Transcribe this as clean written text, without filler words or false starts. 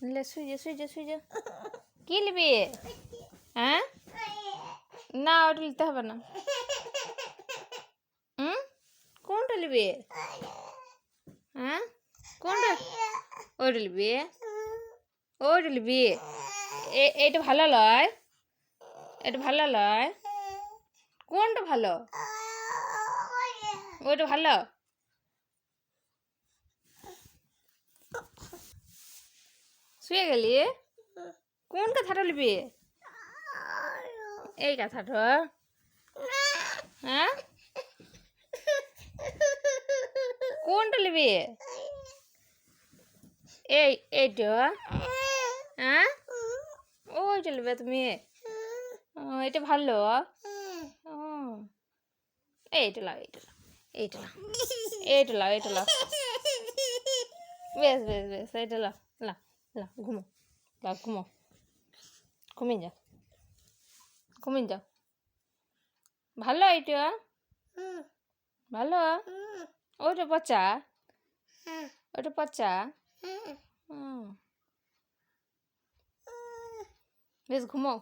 লে শুয়ে যা কি নিবি? হ্যাঁ, না ওটা নিতে হবে না। কোনটা নিবি? হ্যাঁ, কোনটা? ওইটা নিবি? ওইটা নিবি? এইটা ভালো লয়, এটা ভালো লয়। কোনটা ভালো? ওইটা ভালো। শুয়ে গেলি? কোন কথাটা নিবি? এই কথাটা? হ্যাঁ, কোনটা নিবি? এইটা? হ্যাঁ, ওইটা নিবে তুমি? এটা ভালো। এইটা লাও, এইটা লাও, এইটা লাও, এইটা লাও। বেশ বেশ বেশ, এইটা লাও, লাও লাও, ঘুমো, লাও ঘুমো, ঘুমিয়ে যাও, ঘুমিয়ে যাও। ভালো এইটা? ভালো? ওইটা পচা? ওইটা পচা? বেশ ঘুমাও।